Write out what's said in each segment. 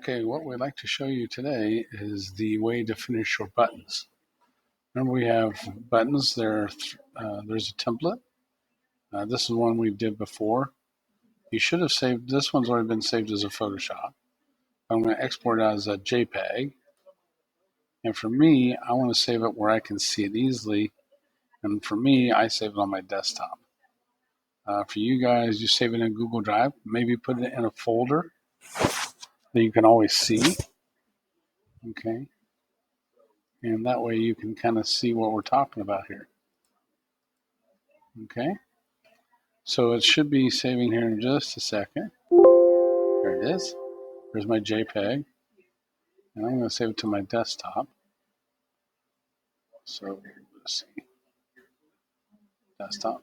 Okay, what we'd like to show you today is the way to finish your buttons. Remember, we have buttons. There's a template. This is one we did before. You should have saved, this one's already been saved as a Photoshop. I'm going to export it as a JPEG. And for me, I want to save it where I can see it easily. And for me, I save it on my desktop. For you guys, you save it in Google Drive. Maybe put it in a folder that you can always see. Okay. And that way you can kind of see what we're talking about here. Okay, so it should be saving here in just a second. There it is. There's my JPEG. And I'm going to save it to my desktop. So let's see. Desktop.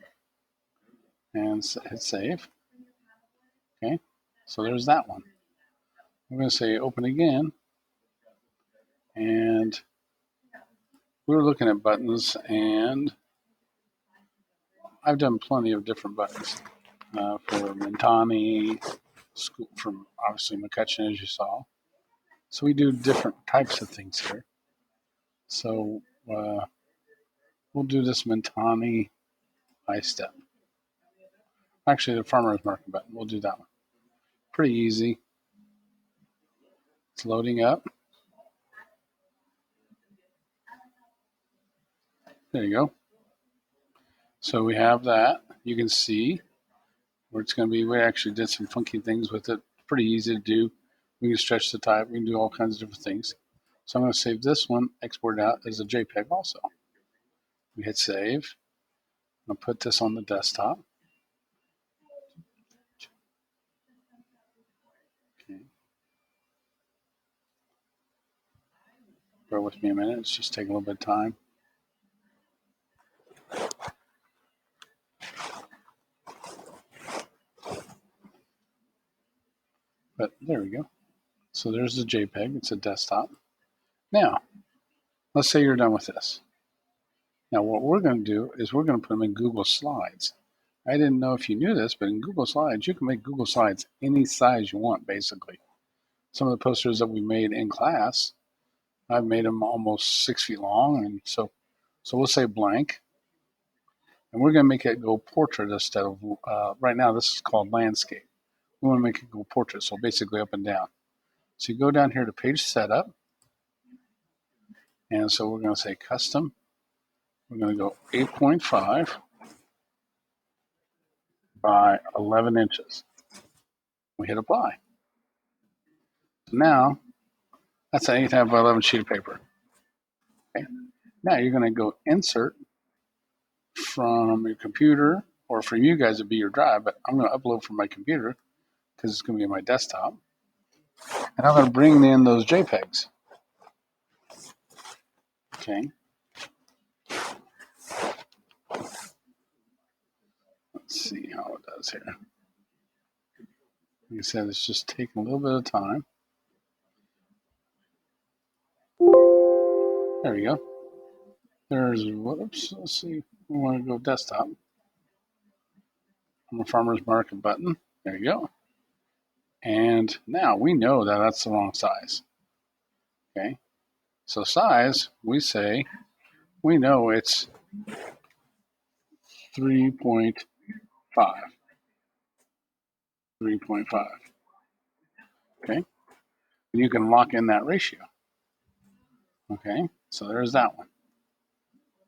And hit save. Okay, so there's that one. I'm going to say open again. And we were looking at buttons, and I've done plenty of different buttons for Mentani, from obviously McCutcheon, as you saw. So we do different types of things here. So we'll do this Mentani high step. Actually, the farmer's market button. We'll do that one. Pretty easy. It's loading up. There you go. So we have that. You can see where it's going to be. We actually did some funky things with it. Pretty easy to do. We can stretch the type. We can do all kinds of different things. So I'm going to save this one, export it out as a JPEG also. We hit save. I'm going to put this on the desktop. Okay. Bear with me a minute. It's just taking a little bit of time. But there we go. So there's the JPEG. It's a desktop. Now, let's say you're done with this. Now, what we're going to do is we're going to put them in Google Slides. I didn't know if you knew this, but in Google Slides, you can make Google Slides any size you want, basically. Some of the posters that we made in class, I've made them almost 6 feet long. And so we'll say blank. And we're going to make it go portrait instead of, right now, this is called landscape. We want to make it go portrait, so basically up and down. So you go down here to page setup. And so we're going to say custom. We're going to go 8.5 by 11 inches. We hit apply. So now, that's an 8.5 by 11 sheet of paper. Okay. Now you're going to go insert from your computer, or for you guys it'd be your drive, but I'm going to upload from my computer because it's going to be on my desktop. And I'm going to bring in those JPEGs. Okay. Let's see how it does here. Like I said, it's just taking a little bit of time. There we go. There's, whoops, let's see. We want to go desktop. On the farmer's market button. There you go. And now we know that that's the wrong size. Okay. So size, we say, we know it's 3.5. 3.5. Okay. And you can lock in that ratio. Okay. So there's that one.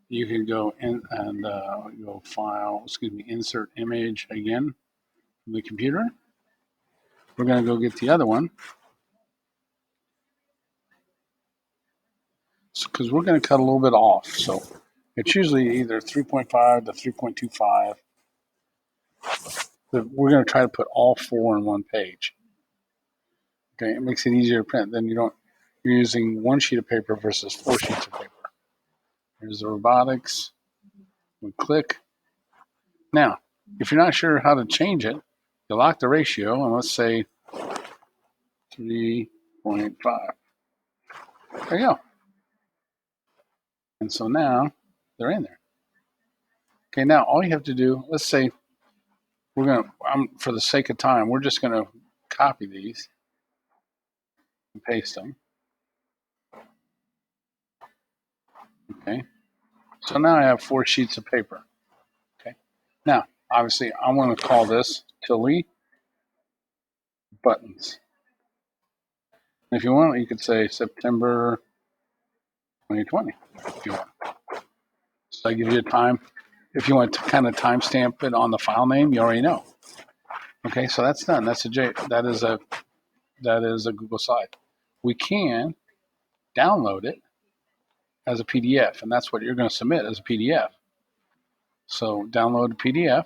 You can go in and go file, insert image again from the computer. We're going to go get the other one. Because we're going to cut a little bit off. So it's usually either 3.5 to 3.25. We're going to try to put all 4 in one page. Okay, it makes it easier to print. Then you're using 1 sheet of paper versus 4 sheets of paper. Here's the robotics. We click. Now, if you're not sure how to change it, you lock the ratio, and let's say 3.5. There you go. And so now they're in there. Okay, now all you have to do, let's say for the sake of time, we're just going to copy these. and paste them. Okay. So now I have 4 sheets of paper. Okay. Now, obviously, I want to call this Tilly Buttons. If you want, you could say September 2020 if you want. So I give you a time. If you want to kind of timestamp it on the file name, you already know. Okay, so that's done. That's a J. That is a Google slide. We can download it as a PDF, and that's what you're going to submit as a PDF. So download a PDF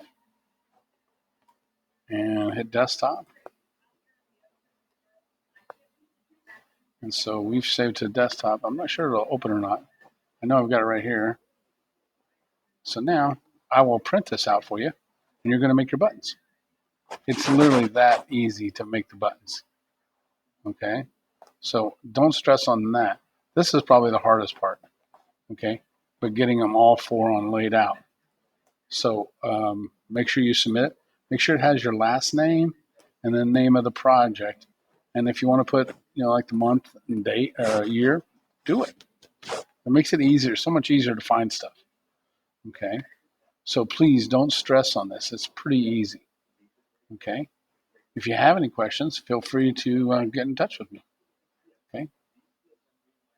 and hit desktop. And so we've saved to desktop. I'm not sure it'll open or not. I know I've got it right here. So now I will print this out for you, and you're going to make your buttons. It's literally that easy to make the buttons. Okay, so don't stress on that. This is probably the hardest part. Okay, but getting them all 4 on laid out. So make sure you submit. Make sure it has your last name and the name of the project. And if you want to put, like the month and date or year, do it. It makes it easier, so much easier to find stuff. Okay. So please don't stress on this. It's pretty easy. Okay. If you have any questions, feel free to get in touch with me.